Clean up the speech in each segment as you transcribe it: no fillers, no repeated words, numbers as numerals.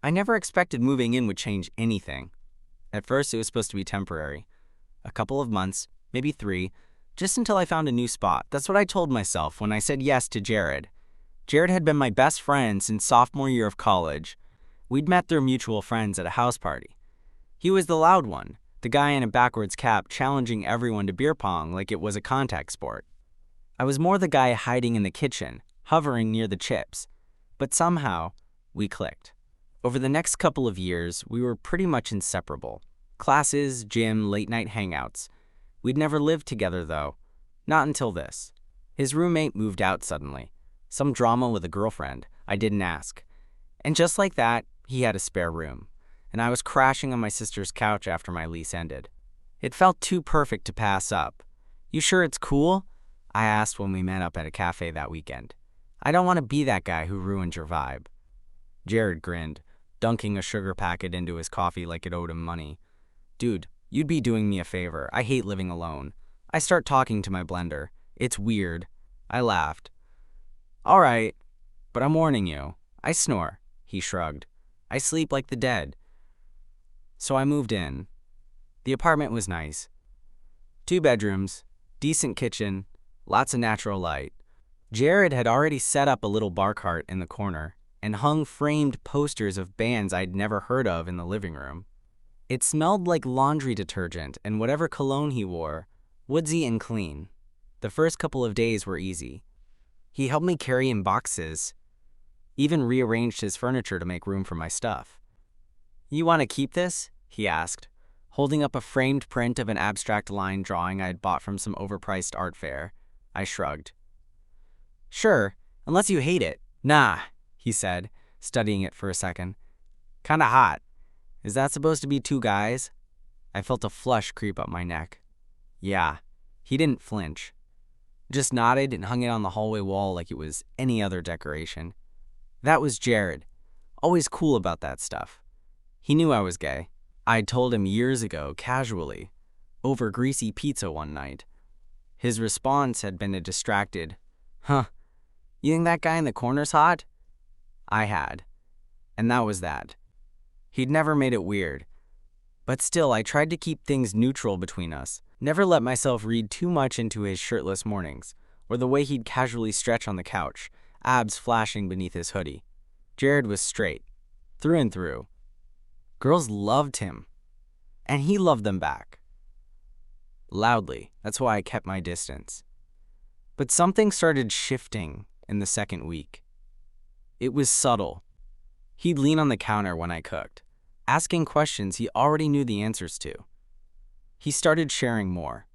I never expected moving in would change anything. At first, it was supposed to be temporary. A couple of months, maybe 3, just until I found a new spot. That's what I told myself when I said yes to Jared. Jared had been my best friend since sophomore year of college. We'd met through mutual friends at a house party. He was the loud one, the guy in a backwards cap challenging everyone to beer pong like it was a contact sport. I was more the guy hiding in the kitchen, hovering near the chips. But somehow, we clicked. Over the next couple of years, we were pretty much inseparable. Classes, gym, late-night hangouts. We'd never lived together, though. Not until this. His roommate moved out suddenly. Some drama with a girlfriend. I didn't ask. And just like that, he had a spare room. And I was crashing on my sister's couch after my lease ended. It felt too perfect to pass up. "You sure it's cool?" I asked when we met up at a cafe that weekend. "I don't want to be that guy who ruined your vibe." Jared grinned, dunking a sugar packet into his coffee like it owed him money. "Dude, you'd be doing me a favor. I hate living alone." I start talking to my blender. "It's weird." I laughed. "All right, but I'm warning you. I snore." He shrugged. "I sleep like the dead." So I moved in. The apartment was nice. 2 bedrooms, decent kitchen, lots of natural light. Jared had already set up a little bar cart in the corner and hung framed posters of bands I'd never heard of in the living room. It smelled like laundry detergent and whatever cologne he wore, woodsy and clean. The first couple of days were easy. He helped me carry in boxes, even rearranged his furniture to make room for my stuff. "You want to keep this?" he asked, holding up a framed print of an abstract line drawing I had bought from some overpriced art fair. I shrugged. "Sure, unless you hate it." "Nah," he said, studying it for a second. "Kinda hot. Is that supposed to be 2 guys?" I felt a flush creep up my neck. "Yeah." He didn't flinch. Just nodded and hung it on the hallway wall like it was any other decoration. That was Jared. Always cool about that stuff. He knew I was gay. I'd told him years ago, casually, over greasy pizza one night. His response had been a distracted, "Huh, you think that guy in the corner's hot?" I had. And that was that. He'd never made it weird. But still, I tried to keep things neutral between us. Never let myself read too much into his shirtless mornings, or the way he'd casually stretch on the couch, abs flashing beneath his hoodie. Jared was straight, through and through. Girls loved him, and he loved them back. Loudly, that's why I kept my distance. But something started shifting in the second week. It was subtle. He'd lean on the counter when I cooked, asking questions he already knew the answers to. He started sharing more,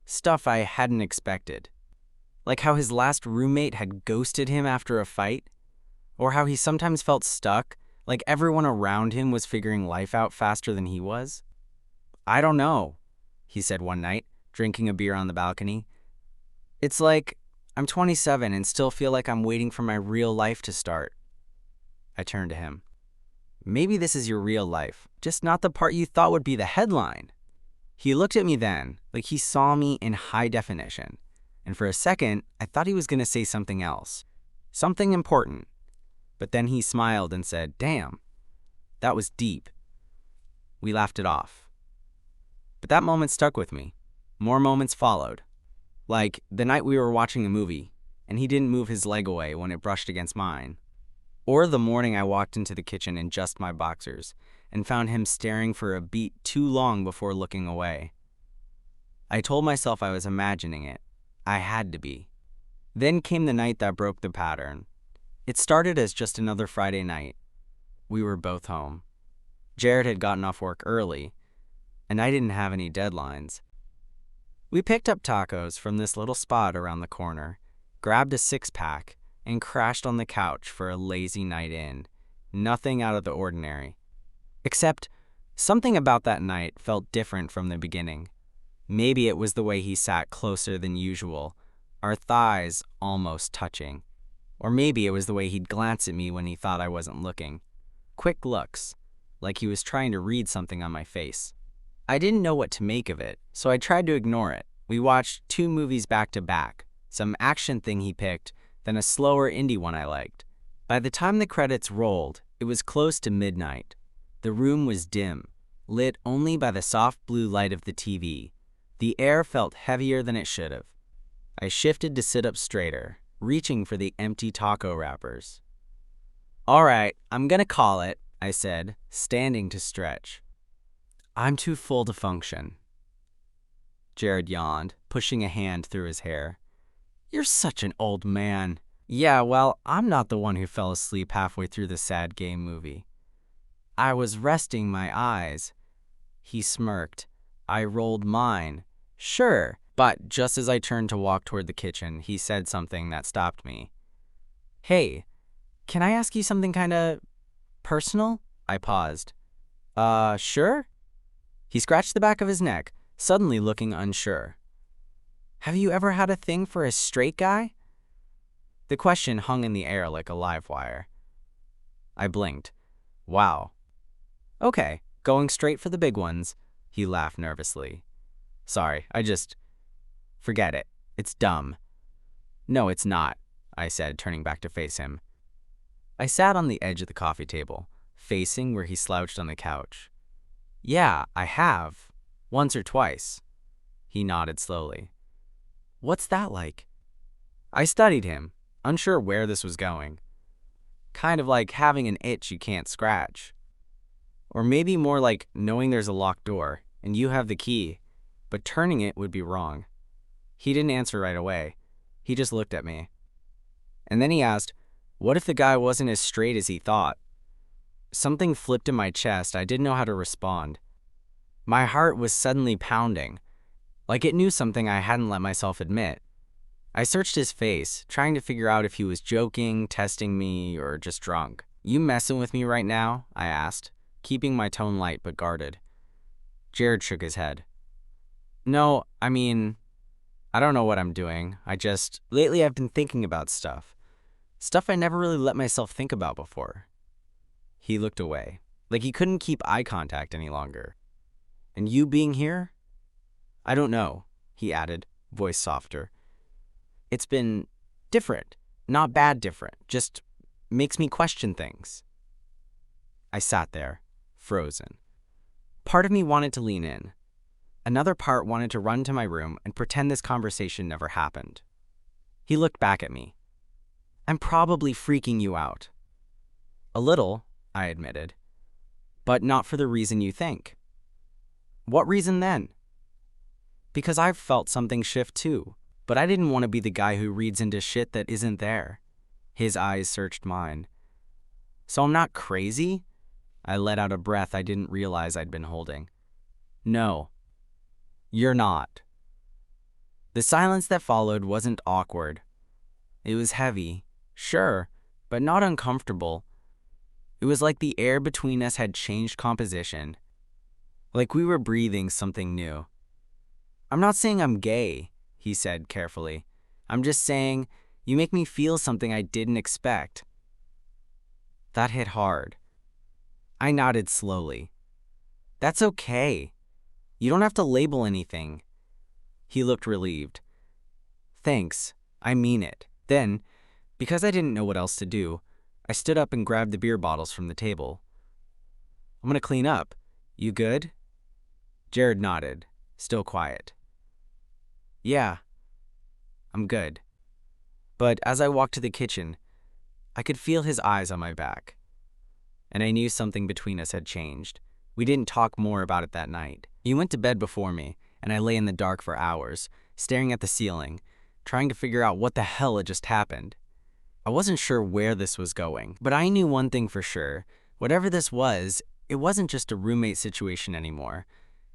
stuff I hadn't expected. Like how his last roommate had ghosted him after a fight, or how he sometimes felt stuck, like everyone around him was figuring life out faster than he was. "I don't know," he said one night, drinking a beer on the balcony. "It's like I'm 27 and still feel like I'm waiting for my real life to start." I turned to him. "Maybe this is your real life, just not the part you thought would be the headline." He looked at me then, like he saw me in high definition, and for a second, I thought he was going to say something else, something important. But then he smiled and said, "Damn, that was deep." We laughed it off. But that moment stuck with me. More moments followed. Like the night we were watching a movie, and he didn't move his leg away when it brushed against mine. Or the morning I walked into the kitchen in just my boxers, and found him staring for a beat too long before looking away. I told myself I was imagining it. I had to be. Then came the night that broke the pattern. It started as just another Friday night. We were both home. Jared had gotten off work early, and I didn't have any deadlines. We picked up tacos from this little spot around the corner, grabbed a 6-pack, and crashed on the couch for a lazy night in. Nothing out of the ordinary. Except, something about that night felt different from the beginning. Maybe it was the way he sat closer than usual, our thighs almost touching. Or maybe it was the way he'd glance at me when he thought I wasn't looking. Quick looks, like he was trying to read something on my face. I didn't know what to make of it, so I tried to ignore it. We watched 2 movies back to back, some action thing he picked, then a slower indie one I liked. By the time the credits rolled, It was close to midnight. The room was dim, lit only by the soft blue light of the TV. The air felt heavier than it should have. I shifted to sit up straighter, reaching for the empty taco wrappers. "All right, I'm gonna call it," I said, standing to stretch. "I'm too full to function." Jared yawned, pushing a hand through his hair. "You're such an old man." "Yeah, well, I'm not the one who fell asleep halfway through the sad game movie. I was resting my eyes." He smirked. I rolled mine. "Sure." But just as I turned to walk toward the kitchen, he said something that stopped me. "Hey, can I ask you something kinda personal?" I paused. Sure?" He scratched the back of his neck, suddenly looking unsure. "Have you ever had a thing for a straight guy?" The question hung in the air like a live wire. I blinked. Wow. "Okay, going straight for the big ones." He laughed nervously. "Sorry, forget it. It's dumb." "No, it's not," I said, turning back to face him. I sat on the edge of the coffee table, facing where he slouched on the couch. "Yeah, I have. Once or twice." He nodded slowly. "What's that like?" I studied him, unsure where this was going. Kind of like having an itch you can't scratch. Or maybe more like knowing there's a locked door, and you have the key, but turning it would be wrong. He didn't answer right away. He just looked at me. And then he asked, what if the guy wasn't as straight as he thought? Something flipped in my chest. I didn't know how to respond. My heart was suddenly pounding, like it knew something I hadn't let myself admit. I searched his face, trying to figure out if he was joking, testing me, or just drunk. "You messing with me right now?" I asked, keeping my tone light but guarded. Jared shook his head. "No, I mean, I don't know what I'm doing. Lately I've been thinking about stuff. Stuff I never really let myself think about before." He looked away, like he couldn't keep eye contact any longer. "And you being here?" "I don't know," he added, voice softer. "It's been different. Not bad different. Just makes me question things." I sat there, frozen. Part of me wanted to lean in. Another part wanted to run to my room and pretend this conversation never happened. He looked back at me. "I'm probably freaking you out." "A little," I admitted. "But not for the reason you think." "What reason then?" "Because I've felt something shift too, but I didn't want to be the guy who reads into shit that isn't there." His eyes searched mine. "So I'm not crazy?" I let out a breath I didn't realize I'd been holding. "No, you're not." The silence that followed wasn't awkward. It was heavy, sure, but not uncomfortable. It was like the air between us had changed composition, like we were breathing something new. "I'm not saying I'm gay," he said carefully. "I'm just saying you make me feel something I didn't expect." That hit hard. I nodded slowly. "That's okay. You don't have to label anything." He looked relieved. "Thanks, I mean it." Then, because I didn't know what else to do, I stood up and grabbed the beer bottles from the table. "I'm gonna clean up. You good?" Jared nodded, still quiet. "Yeah, I'm good." But as I walked to the kitchen, I could feel his eyes on my back. And I knew something between us had changed. We didn't talk more about it that night. He went to bed before me, and I lay in the dark for hours, staring at the ceiling, trying to figure out what the hell had just happened. I wasn't sure where this was going, but I knew one thing for sure. Whatever this was, it wasn't just a roommate situation anymore.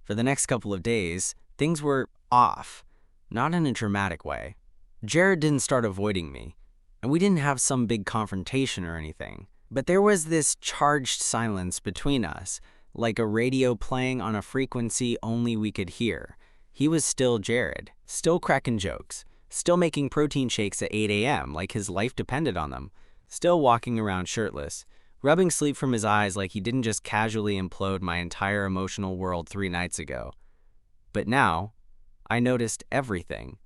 For the next couple of days, things were off, not in a dramatic way. Jared didn't start avoiding me, and we didn't have some big confrontation or anything. But there was this charged silence between us, like a radio playing on a frequency only we could hear. He was still Jared, still cracking jokes, still making protein shakes at 8 a.m. like his life depended on them, still walking around shirtless, rubbing sleep from his eyes like he didn't just casually implode my entire emotional world 3 nights ago. But now, I noticed everything.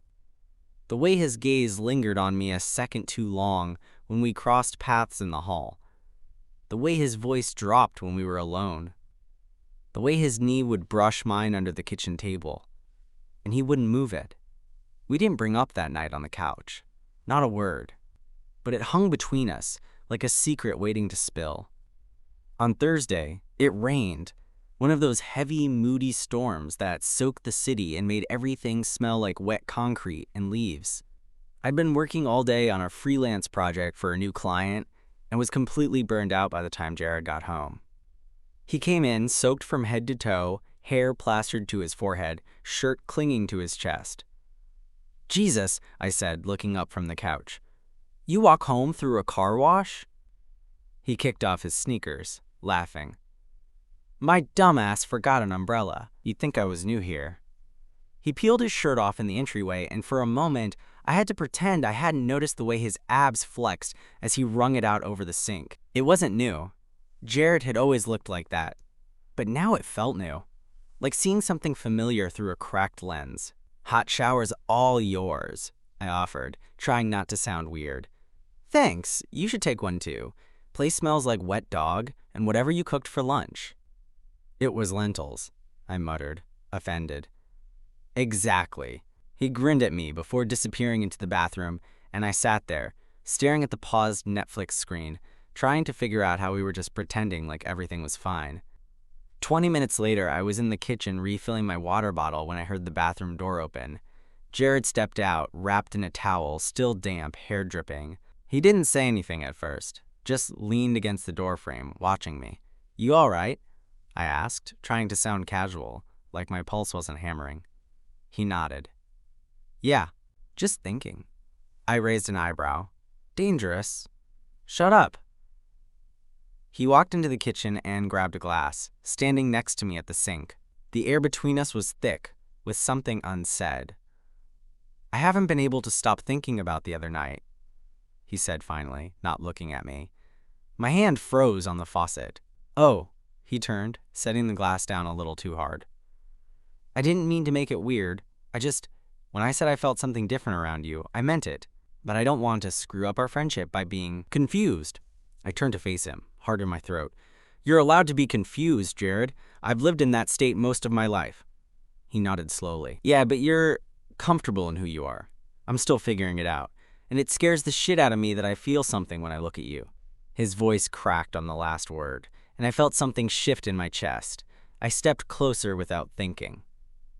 The way his gaze lingered on me a second too long when we crossed paths in the hall. The way his voice dropped when we were alone. The way his knee would brush mine under the kitchen table. And he wouldn't move it. We didn't bring up that night on the couch. Not a word. But it hung between us, like a secret waiting to spill. On Thursday, it rained. One of those heavy, moody storms that soaked the city and made everything smell like wet concrete and leaves. I'd been working all day on a freelance project for a new client and was completely burned out by the time Jared got home. He came in soaked from head to toe, hair plastered to his forehead, shirt clinging to his chest. "Jesus," I said, looking up from the couch. "You walk home through a car wash?" He kicked off his sneakers, laughing. "My dumbass forgot an umbrella. You'd think I was new here." He peeled his shirt off in the entryway, and for a moment, I had to pretend I hadn't noticed the way his abs flexed as he wrung it out over the sink. It wasn't new. Jared had always looked like that. But now it felt new. Like seeing something familiar through a cracked lens. "Hot shower's all yours," I offered, trying not to sound weird. "Thanks, you should take one too. Place smells like wet dog and whatever you cooked for lunch." "It was lentils," I muttered, offended. "Exactly." He grinned at me before disappearing into the bathroom, and I sat there, staring at the paused Netflix screen, trying to figure out how we were just pretending like everything was fine. 20 minutes later, I was in the kitchen refilling my water bottle when I heard the bathroom door open. Jared stepped out, wrapped in a towel, still damp, hair dripping. He didn't say anything at first, just leaned against the doorframe, watching me. "You all right?" I asked, trying to sound casual, like my pulse wasn't hammering. He nodded. "Yeah, just thinking." I raised an eyebrow. "Dangerous." "Shut up." He walked into the kitchen and grabbed a glass, standing next to me at the sink. The air between us was thick, with something unsaid. "I haven't been able to stop thinking about the other night," he said finally, not looking at me. My hand froze on the faucet. "Oh," he turned, setting the glass down a little too hard. "I didn't mean to make it weird. When I said I felt something different around you, I meant it. But I don't want to screw up our friendship by being confused." I turned to face him, hard in my throat. "You're allowed to be confused, Jared. I've lived in that state most of my life." He nodded slowly. "Yeah, but you're comfortable in who you are. I'm still figuring it out. And it scares the shit out of me that I feel something when I look at you." His voice cracked on the last word, and I felt something shift in my chest. I stepped closer without thinking.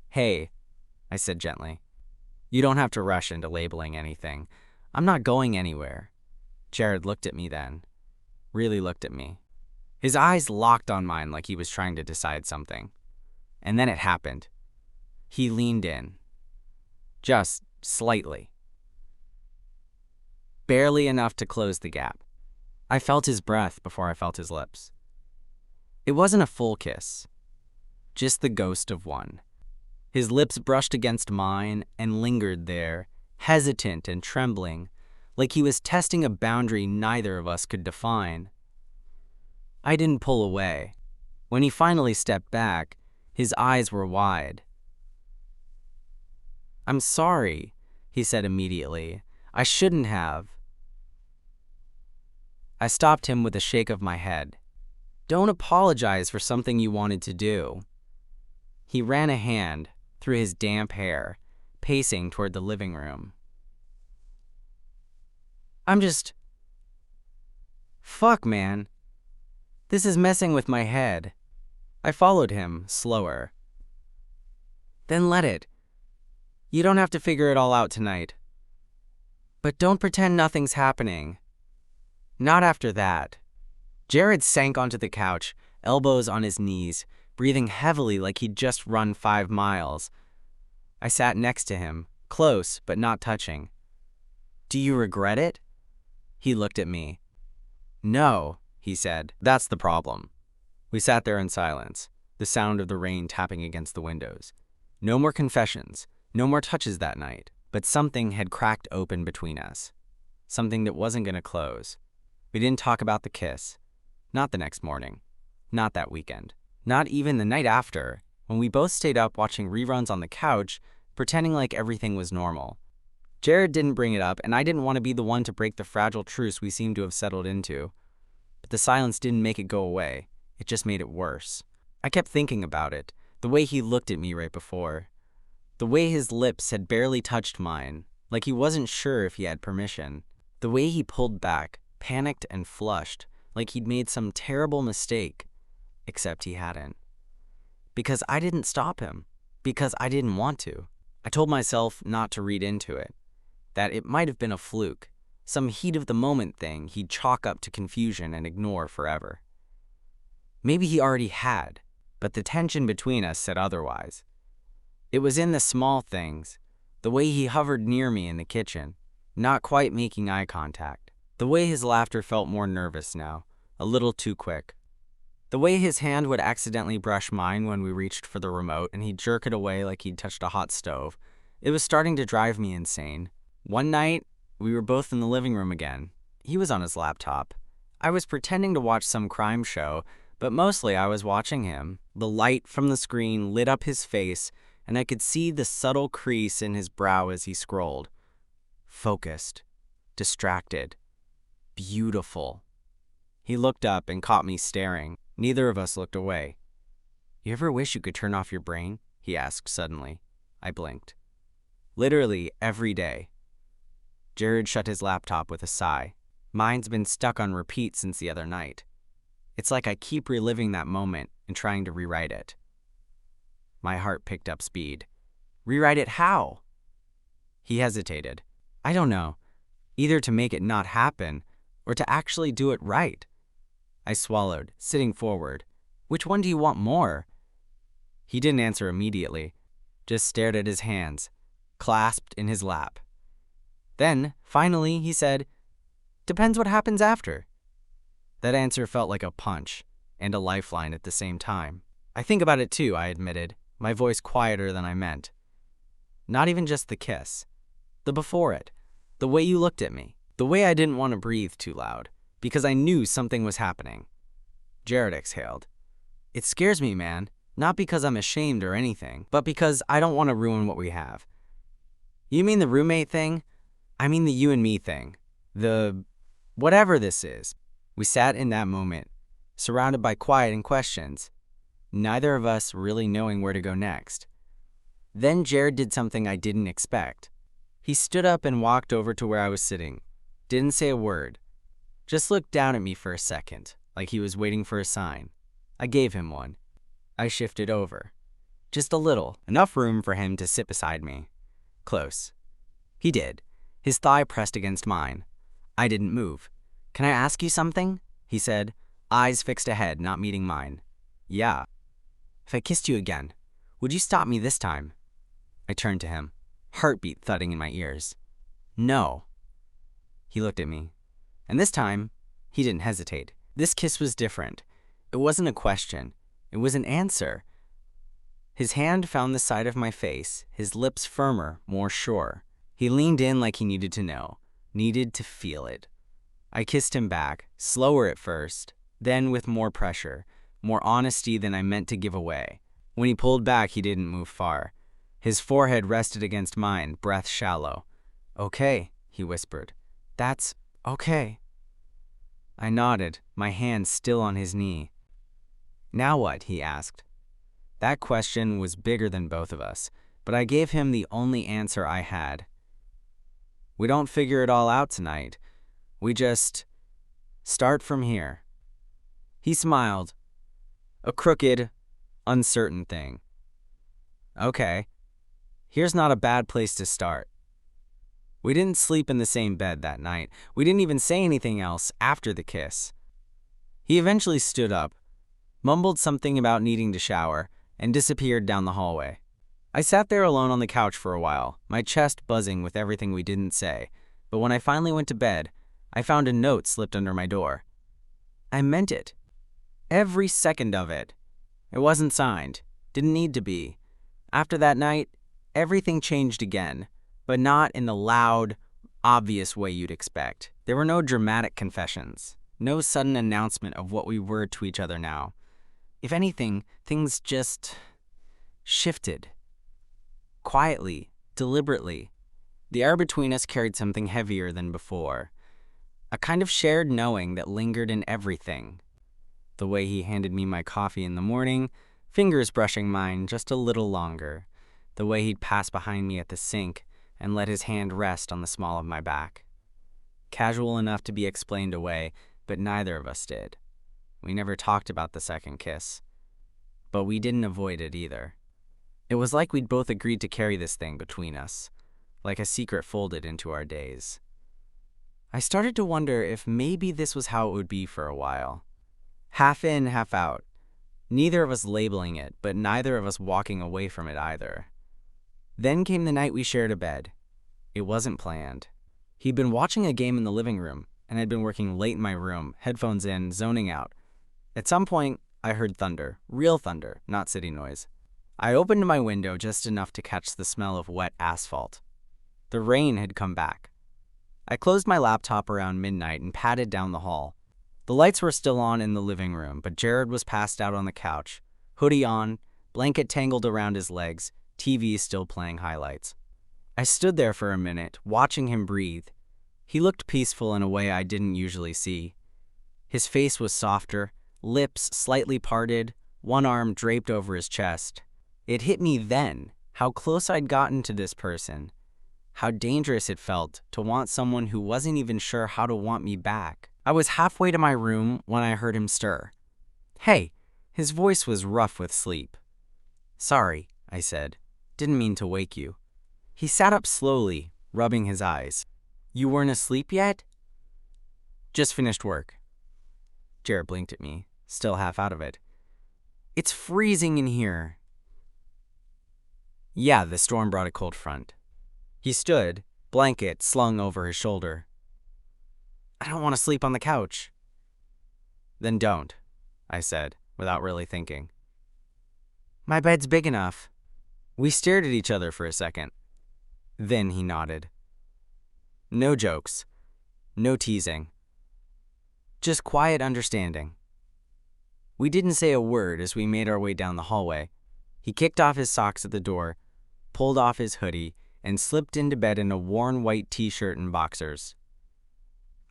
"Hey," I said gently. "You don't have to rush into labeling anything. I'm not going anywhere." Jared looked at me then. Really looked at me. His eyes locked on mine like he was trying to decide something. And then it happened. He leaned in. Just slightly. Barely enough to close the gap. I felt his breath before I felt his lips. It wasn't a full kiss. Just the ghost of one. His lips brushed against mine and lingered there, hesitant and trembling, like he was testing a boundary neither of us could define. I didn't pull away. When he finally stepped back, his eyes were wide. "I'm sorry," he said immediately. "I shouldn't have." I stopped him with a shake of my head. "Don't apologize for something you wanted to do." He ran a hand through his damp hair, pacing toward the living room. Fuck, man. This is messing with my head." I followed him, slower. "Then let it. You don't have to figure it all out tonight. But don't pretend nothing's happening. Not after that." Jared sank onto the couch, elbows on his knees, breathing heavily like he'd just run 5 miles. I sat next to him, close but not touching. "Do you regret it?" He looked at me. "No," he said. "That's the problem." We sat there in silence, the sound of the rain tapping against the windows. No more confessions, no more touches that night, but something had cracked open between us. Something that wasn't going to close. We didn't talk about the kiss. Not the next morning. Not that weekend. Not even the night after, when we both stayed up watching reruns on the couch, pretending like everything was normal. Jared didn't bring it up, and I didn't want to be the one to break the fragile truce we seemed to have settled into. But the silence didn't make it go away. It just made it worse. I kept thinking about it, the way he looked at me right before. The way his lips had barely touched mine, like he wasn't sure if he had permission. The way he pulled back, panicked and flushed, like he'd made some terrible mistake. Except he hadn't. Because I didn't stop him. Because I didn't want to. I told myself not to read into it. That it might have been a fluke. Some heat-of-the-moment thing he'd chalk up to confusion and ignore forever. Maybe he already had, but the tension between us said otherwise. It was in the small things, the way he hovered near me in the kitchen, not quite making eye contact. The way his laughter felt more nervous now, a little too quick. The way his hand would accidentally brush mine when we reached for the remote and he'd jerk it away like he'd touched a hot stove. It was starting to drive me insane. One night, we were both in the living room again. He was on his laptop. I was pretending to watch some crime show, but mostly I was watching him. The light from the screen lit up his face, and I could see the subtle crease in his brow as he scrolled. Focused. Distracted. Beautiful. He looked up and caught me staring. Neither of us looked away. "You ever wish you could turn off your brain?" he asked suddenly. I blinked. Literally every day. Jared shut his laptop with a sigh. Mine's been stuck on repeat since the other night. It's like I keep reliving that moment and trying to rewrite it. My heart picked up speed. Rewrite it how? He hesitated. I don't know. Either to make it not happen or to actually do it right. I swallowed, sitting forward. Which one do you want more? He didn't answer immediately, just stared at his hands, clasped in his lap. Then, finally, he said, "Depends what happens after." That answer felt like a punch and a lifeline at the same time. I think about it too, I admitted, my voice quieter than I meant. Not even just the kiss. The before it. The way you looked at me. The way I didn't want to breathe too loud, because I knew something was happening. Jared exhaled. It scares me, man. Not because I'm ashamed or anything, but because I don't want to ruin what we have. You mean the roommate thing? I mean the you and me thing. The whatever this is. We sat in that moment, surrounded by quiet and questions, neither of us really knowing where to go next. Then Jared did something I didn't expect. He stood up and walked over to where I was sitting. Didn't say a word. Just looked down at me for a second, like he was waiting for a sign. I gave him one. I shifted over. Just a little, enough room for him to sit beside me. Close. He did. His thigh pressed against mine. I didn't move. "Can I ask you something?" he said, eyes fixed ahead, not meeting mine. "Yeah." "If I kissed you again, would you stop me this time?" I turned to him, heartbeat thudding in my ears. "No." He looked at me. And this time, he didn't hesitate. This kiss was different. It wasn't a question. It was an answer. His hand found the side of my face, his lips firmer, more sure. He leaned in like he needed to know, needed to feel it. I kissed him back, slower at first, then with more pressure, more honesty than I meant to give away. When he pulled back, he didn't move far. His forehead rested against mine, breath shallow. "Okay," he whispered. "That's okay." I nodded, my hand still on his knee. "Now what?" he asked. That question was bigger than both of us, but I gave him the only answer I had. "We don't figure it all out tonight. We just start from here." He smiled. A crooked, uncertain thing. "Okay. Here's not a bad place to start." We didn't sleep in the same bed that night. We didn't even say anything else after the kiss. He eventually stood up, mumbled something about needing to shower, and disappeared down the hallway. I sat there alone on the couch for a while, my chest buzzing with everything we didn't say, but when I finally went to bed, I found a note slipped under my door. I meant it. Every second of it. It wasn't signed. Didn't need to be. After that night, everything changed again, but not in the loud, obvious way you'd expect. There were no dramatic confessions, no sudden announcement of what we were to each other now. If anything, things just shifted. Quietly, deliberately. The air between us carried something heavier than before. A kind of shared knowing that lingered in everything. The way he handed me my coffee in the morning, fingers brushing mine just a little longer. The way he'd pass behind me at the sink and let his hand rest on the small of my back. Casual enough to be explained away, but neither of us did. We never talked about the second kiss, but we didn't avoid it either. It was like we'd both agreed to carry this thing between us, like a secret folded into our days. I started to wonder if maybe this was how it would be for a while. Half in, half out. Neither of us labeling it, but neither of us walking away from it either. Then came the night we shared a bed. It wasn't planned. He'd been watching a game in the living room, and I'd been working late in my room, headphones in, zoning out. At some point, I heard thunder, real thunder, not city noise. I opened my window just enough to catch the smell of wet asphalt. The rain had come back. I closed my laptop around midnight and padded down the hall. The lights were still on in the living room, but Jared was passed out on the couch, hoodie on, blanket tangled around his legs, TV still playing highlights. I stood there for a minute, watching him breathe. He looked peaceful in a way I didn't usually see. His face was softer, lips slightly parted, one arm draped over his chest. It hit me then, how close I'd gotten to this person. How dangerous it felt to want someone who wasn't even sure how to want me back. I was halfway to my room when I heard him stir. "Hey," his voice was rough with sleep. "Sorry," I said. "Didn't mean to wake you." He sat up slowly, rubbing his eyes. "You weren't asleep yet?" "Just finished work." Jared blinked at me, still half out of it. "It's freezing in here." Yeah, the storm brought a cold front. He stood, blanket slung over his shoulder. "I don't want to sleep on the couch." "Then don't," I said, without really thinking. "My bed's big enough." We stared at each other for a second. Then he nodded. No jokes. No teasing. Just quiet understanding. We didn't say a word as we made our way down the hallway. He kicked off his socks at the door, pulled off his hoodie, and slipped into bed in a worn white t-shirt and boxers.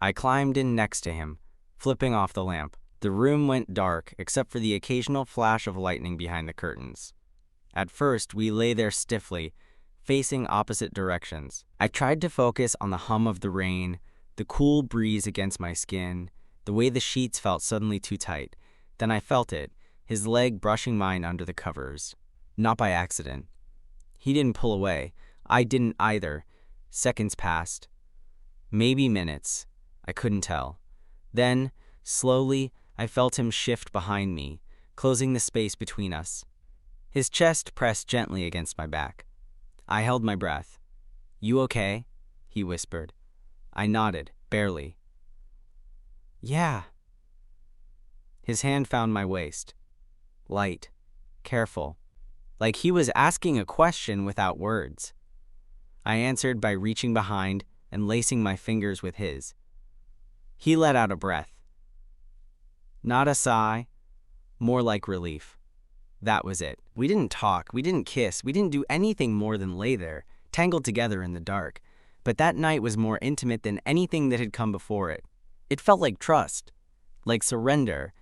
I climbed in next to him, flipping off the lamp. The room went dark except for the occasional flash of lightning behind the curtains. At first, we lay there stiffly, facing opposite directions. I tried to focus on the hum of the rain, the cool breeze against my skin, the way the sheets felt suddenly too tight. Then I felt it, his leg brushing mine under the covers. Not by accident. He didn't pull away. I didn't either. Seconds passed. Maybe minutes. I couldn't tell. Then, slowly, I felt him shift behind me, closing the space between us. His chest pressed gently against my back. I held my breath. "You okay?" he whispered. I nodded, barely. "Yeah." His hand found my waist. Light, careful, like he was asking a question without words. I answered by reaching behind and lacing my fingers with his. He let out a breath. Not a sigh, more like relief. That was it. We didn't talk, we didn't kiss, we didn't do anything more than lay there, tangled together in the dark. But that night was more intimate than anything that had come before it. It felt like trust, like surrender.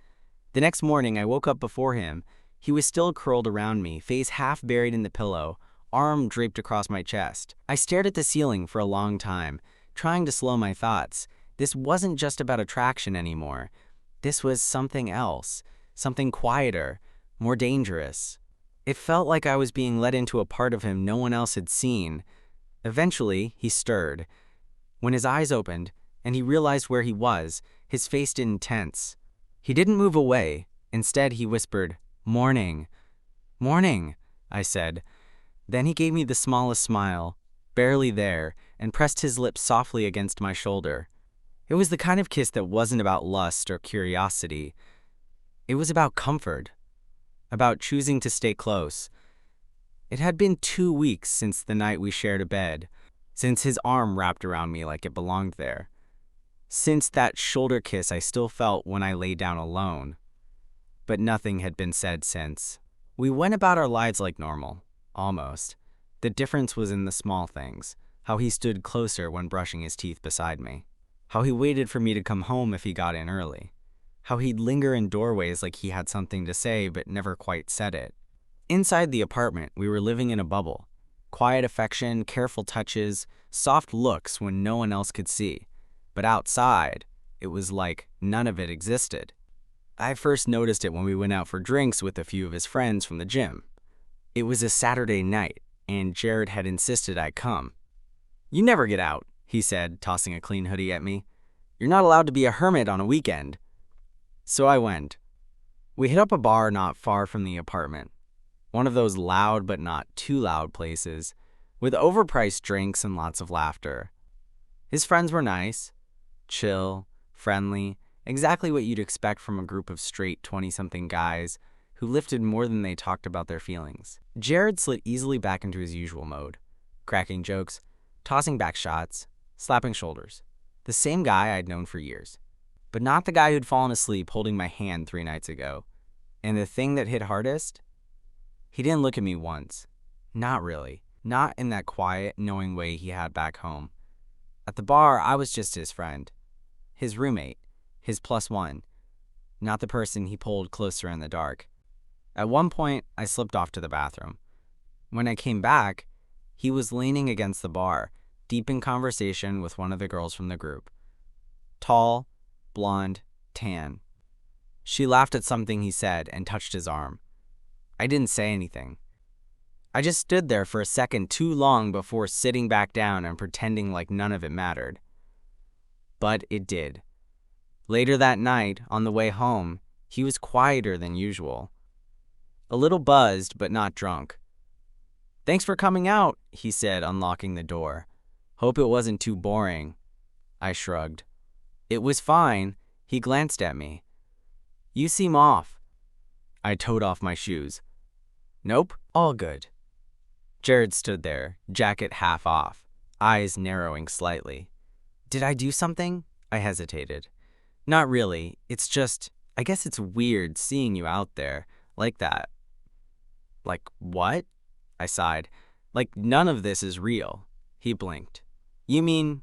The next morning, I woke up before him. He was still curled around me, face half buried in the pillow, arm draped across my chest. I stared at the ceiling for a long time, trying to slow my thoughts. This wasn't just about attraction anymore. This was something else, something quieter, more dangerous. It felt like I was being led into a part of him no one else had seen. Eventually, he stirred. When his eyes opened, and he realized where he was, his face didn't tense. He didn't move away. Instead, he whispered, "Morning." "Morning," I said. Then he gave me the smallest smile, barely there, and pressed his lips softly against my shoulder. It was the kind of kiss that wasn't about lust or curiosity. It was about comfort. About choosing to stay close. It had been 2 weeks since the night we shared a bed, since his arm wrapped around me like it belonged there, since that shoulder kiss I still felt when I lay down alone. But nothing had been said since. We went about our lives like normal, almost. The difference was in the small things, how he stood closer when brushing his teeth beside me, How he waited for me to come home if he got in early. How he'd linger in doorways like he had something to say but never quite said it. Inside the apartment, we were living in a bubble. Quiet affection, careful touches, soft looks when no one else could see. But outside, it was like none of it existed. I first noticed it when we went out for drinks with a few of his friends from the gym. It was a Saturday night, and Jared had insisted I come. "You never get out," he said, tossing a clean hoodie at me. "You're not allowed to be a hermit on a weekend." So I went. We hit up a bar not far from the apartment. One of those loud but not too loud places, with overpriced drinks and lots of laughter. His friends were nice, chill, friendly, exactly what you'd expect from a group of straight 20-something guys who lifted more than they talked about their feelings. Jared slid easily back into his usual mode, cracking jokes, tossing back shots, slapping shoulders. The same guy I'd known for years, but not the guy who'd fallen asleep holding my hand 3 nights ago. And the thing that hit hardest? He didn't look at me once. Not really. Not in that quiet, knowing way he had back home. At the bar, I was just his friend. His roommate. His +1. Not the person he pulled closer in the dark. At one point, I slipped off to the bathroom. When I came back, he was leaning against the bar, deep in conversation with one of the girls from the group. Tall, blonde, tan. She laughed at something he said and touched his arm. I didn't say anything. I just stood there for a second too long before sitting back down and pretending like none of it mattered. But it did. Later that night, on the way home, he was quieter than usual. A little buzzed, but not drunk. "Thanks for coming out," he said, unlocking the door. "Hope it wasn't too boring." I shrugged. "It was fine." He glanced at me. "You seem off." I toed off my shoes. "Nope, all good." Jared stood there, jacket half off, eyes narrowing slightly. "Did I do something?" I hesitated. "Not really. It's just, I guess it's weird seeing you out there, like that." "Like what?" I sighed. "Like none of this is real." He blinked. "You mean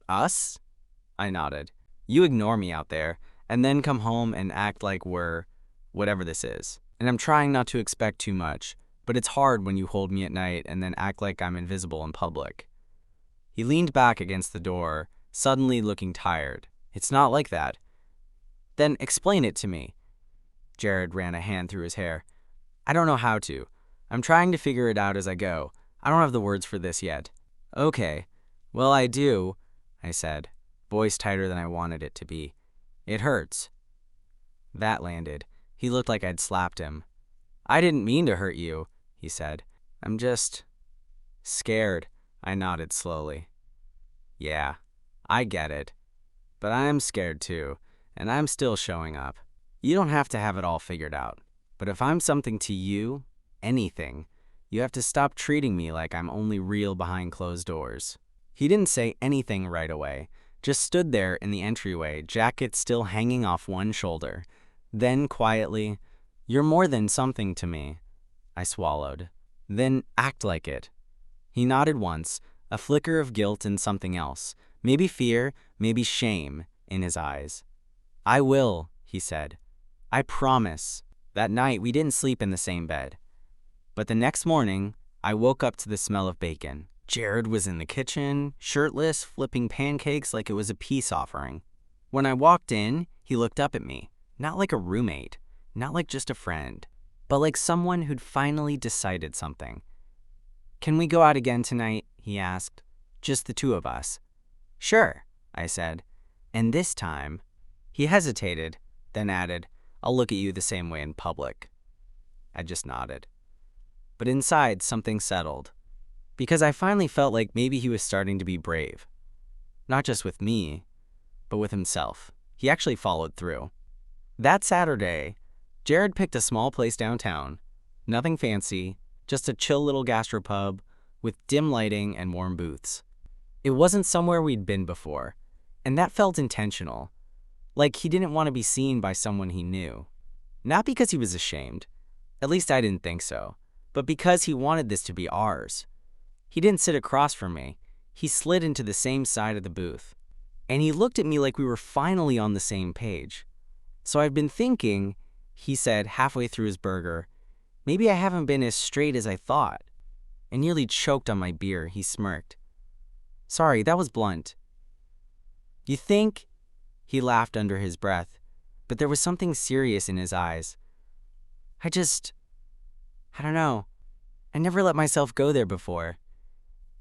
us?" I nodded. "You ignore me out there, and then come home and act like we're whatever this is. And I'm trying not to expect too much, but it's hard when you hold me at night and then act like I'm invisible in public." He leaned back against the door, suddenly looking tired. "It's not like that." "Then explain it to me." Jared ran a hand through his hair. "I don't know how to. I'm trying to figure it out as I go. I don't have the words for this yet." "Okay. Well, I do," I said, voice tighter than I wanted it to be. "It hurts." That landed. He looked like I'd slapped him. "I didn't mean to hurt you," he said. "I'm just scared." I nodded slowly. "Yeah, I get it. But I'm scared too, and I'm still showing up. You don't have to have it all figured out. But if I'm something to you, anything, you have to stop treating me like I'm only real behind closed doors." He didn't say anything right away, just stood there in the entryway, jacket still hanging off one shoulder. Then quietly, "You're more than something to me." I swallowed. "Then act like it." He nodded once, a flicker of guilt and something else, maybe fear, maybe shame, in his eyes. "I will," he said. "I promise." That night, we didn't sleep in the same bed. But the next morning, I woke up to the smell of bacon. Jared was in the kitchen, shirtless, flipping pancakes like it was a peace offering. When I walked in, he looked up at me, not like a roommate, not like just a friend, but like someone who'd finally decided something. "Can we go out again tonight?" he asked. "Just the two of us." "Sure," I said. "And this time," he hesitated, then added, "I'll look at you the same way in public." I just nodded. But inside, something settled. Because I finally felt like maybe he was starting to be brave. Not just with me, but with himself. He actually followed through. That Saturday, Jared picked a small place downtown. Nothing fancy, just a chill little gastropub with dim lighting and warm booths. It wasn't somewhere we'd been before, and that felt intentional. Like he didn't want to be seen by someone he knew. Not because he was ashamed, at least I didn't think so, but because he wanted this to be ours. He didn't sit across from me. He slid into the same side of the booth. And he looked at me like we were finally on the same page. "So I've been thinking," he said halfway through his burger, "maybe I haven't been as straight as I thought." I nearly choked on my beer. He smirked. "Sorry, that was blunt." "You think?" He laughed under his breath, but there was something serious in his eyes. I don't know. I never let myself go there before.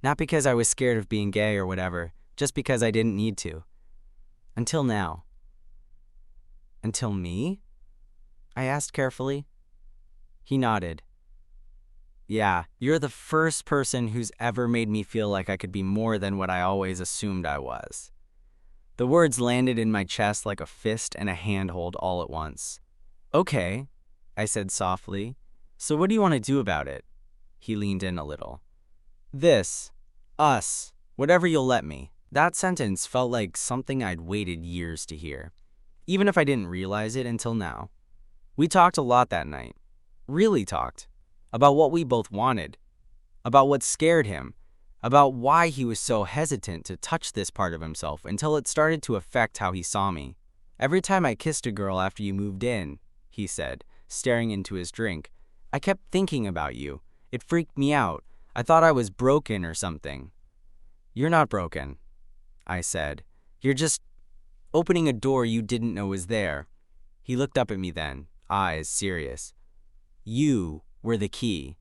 Not because I was scared of being gay or whatever, just because I didn't need to. Until now." "Until me?" I asked carefully. He nodded. "Yeah, you're the first person who's ever made me feel like I could be more than what I always assumed I was." The words landed in my chest like a fist and a handhold all at once. "Okay," I said softly. "So what do you want to do about it?" He leaned in a little. Us, whatever you'll let me." That sentence felt like something I'd waited years to hear, even if I didn't realize it until now. We talked a lot that night. Really talked. About what we both wanted. About what scared him. About why he was so hesitant to touch this part of himself until it started to affect how he saw me. "Every time I kissed a girl after you moved in," he said, staring into his drink, "I kept thinking about you. It freaked me out. I thought I was broken or something." "You're not broken," I said. "You're just opening a door you didn't know was there." He looked up at me then, eyes serious. "You were the key."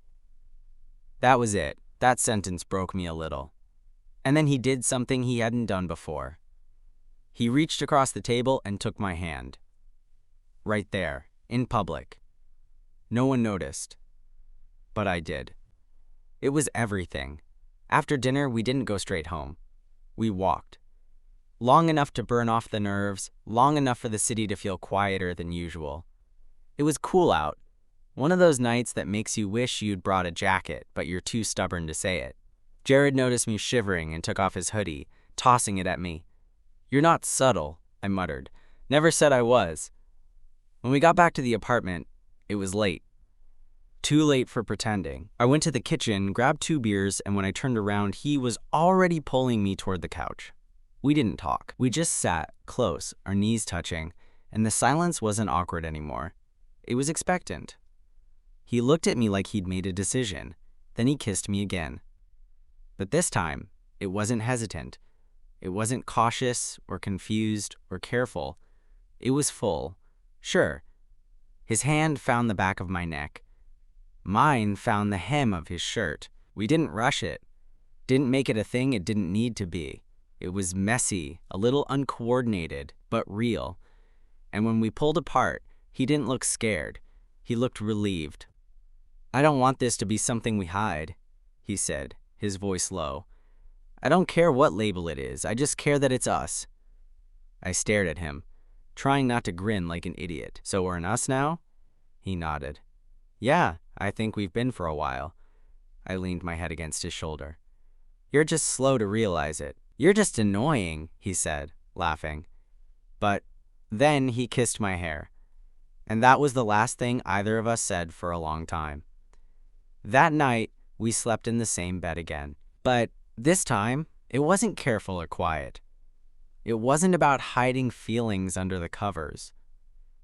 That was it. That sentence broke me a little. And then he did something he hadn't done before. He reached across the table and took my hand. Right there, in public. No one noticed. But I did. It was everything. After dinner, we didn't go straight home. We walked. Long enough to burn off the nerves, long enough for the city to feel quieter than usual. It was cool out. One of those nights that makes you wish you'd brought a jacket, but you're too stubborn to say it. Jared noticed me shivering and took off his hoodie, tossing it at me. "You're not subtle," I muttered. "Never said I was." When we got back to the apartment, it was late. Too late for pretending. I went to the kitchen, grabbed 2 beers, and when I turned around, he was already pulling me toward the couch. We didn't talk. We just sat, close, our knees touching, and the silence wasn't awkward anymore. It was expectant. He looked at me like he'd made a decision. Then he kissed me again. But this time, it wasn't hesitant. It wasn't cautious or confused or careful. It was full. Sure. His hand found the back of my neck. Mine found the hem of his shirt. We didn't rush it. Didn't make it a thing it didn't need to be. It was messy, a little uncoordinated, but real. And when we pulled apart, he didn't look scared. He looked relieved. "I don't want this to be something we hide," he said, his voice low. "I don't care what label it is, I just care that it's us." I stared at him, trying not to grin like an idiot. "So we're an us now?" He nodded. "Yeah, I think we've been for a while." I leaned my head against his shoulder. "You're just slow to realize it." "You're just annoying," he said, laughing. But then he kissed my hair. And that was the last thing either of us said for a long time. That night, we slept in the same bed again. But this time, it wasn't careful or quiet. It wasn't about hiding feelings under the covers.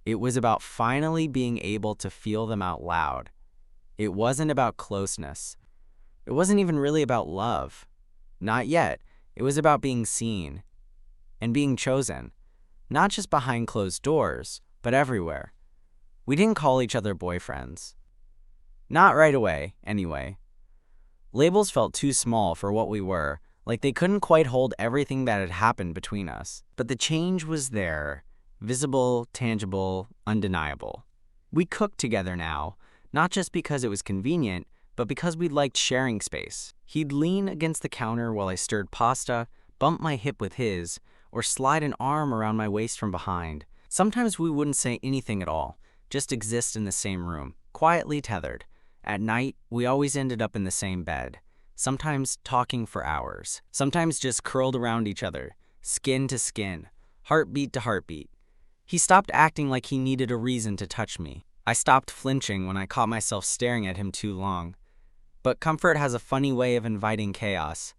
It was about finally being able to feel them out loud. It wasn't about closeness. It wasn't even really about love. Not yet. It was about being seen and being chosen, not just behind closed doors, but everywhere. We didn't call each other boyfriends. Not right away, anyway. Labels felt too small for what we were, like they couldn't quite hold everything that had happened between us. But the change was there, visible, tangible, undeniable. We cooked together now, not just because it was convenient, but because we liked sharing space. He'd lean against the counter while I stirred pasta, bump my hip with his, or slide an arm around my waist from behind. Sometimes we wouldn't say anything at all, just exist in the same room, quietly tethered. At night, we always ended up in the same bed, sometimes talking for hours, sometimes just curled around each other, skin to skin, heartbeat to heartbeat. He stopped acting like he needed a reason to touch me. I stopped flinching when I caught myself staring at him too long. But comfort has a funny way of inviting chaos.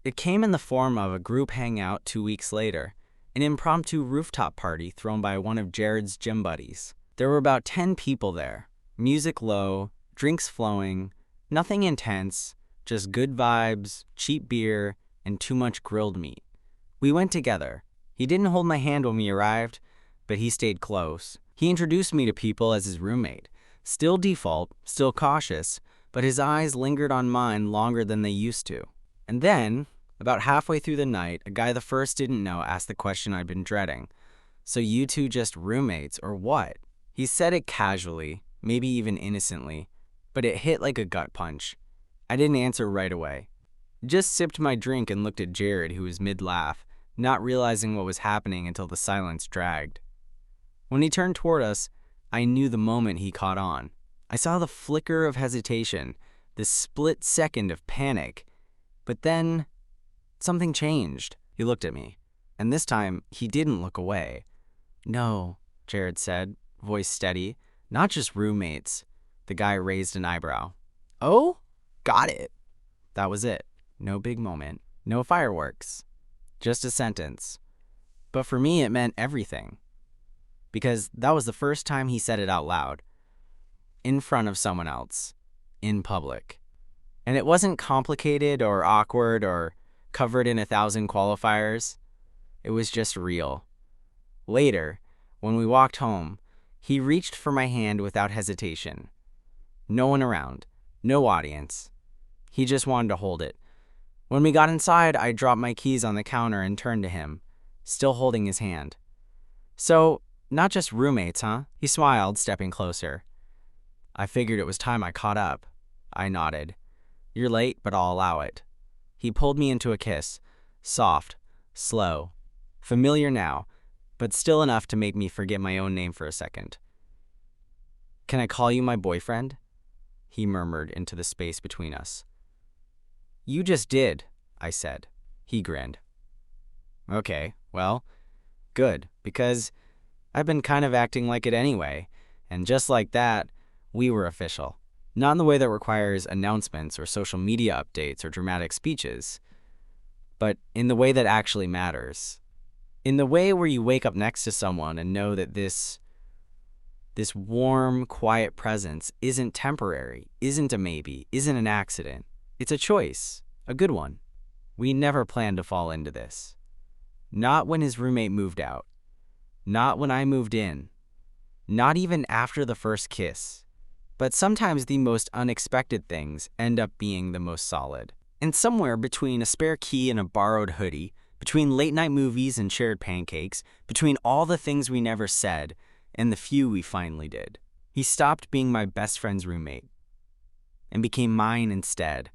It came in the form of a group hangout 2 weeks later, an impromptu rooftop party thrown by one of Jared's gym buddies. There were about 10 people there, music low, drinks flowing, nothing intense, just good vibes, cheap beer, and too much grilled meat. We went together. He didn't hold my hand when we arrived, but he stayed close. He introduced me to people as his roommate. Still default, still cautious, but his eyes lingered on mine longer than they used to. And then, about halfway through the night, a guy the first didn't know asked the question I'd been dreading. So you two just roommates, or what? He said it casually, maybe even innocently, but it hit like a gut punch. I didn't answer right away. Just sipped my drink and looked at Jared, who was mid-laugh, not realizing what was happening until the silence dragged. When he turned toward us, I knew the moment he caught on. I saw the flicker of hesitation, the split second of panic, but then something changed. He looked at me, and this time he didn't look away. "No," Jared said, voice steady, "not just roommates." The guy raised an eyebrow. "Oh, got it." That was it. No big moment, no fireworks, just a sentence. But for me, it meant everything. Because that was the first time he said it out loud, in front of someone else, in public. And it wasn't complicated or awkward or covered in 1,000 qualifiers. It was just real. Later, when we walked home, he reached for my hand without hesitation. No one around, no audience. He just wanted to hold it. When we got inside, I dropped my keys on the counter and turned to him, still holding his hand. "So, not just roommates, huh?" He smiled, stepping closer. "I figured it was time I caught up." I nodded. "You're late, but I'll allow it." He pulled me into a kiss, soft, slow, familiar now, but still enough to make me forget my own name for a second. "Can I call you my boyfriend?" he murmured into the space between us. "You just did," I said. He grinned. "Okay, well, good, because I've been kind of acting like it anyway, and just like that, we were official. Not in the way that requires announcements or social media updates or dramatic speeches, but in the way that actually matters. In the way where you wake up next to someone and know that this warm, quiet presence isn't temporary, isn't a maybe, isn't an accident. It's a choice, a good one. We never planned to fall into this. Not when his roommate moved out. Not when I moved in. Not even after the first kiss. But sometimes the most unexpected things end up being the most solid. And somewhere between a spare key and a borrowed hoodie, between late-night movies and shared pancakes, between all the things we never said and the few we finally did, he stopped being my best friend's roommate and became mine instead.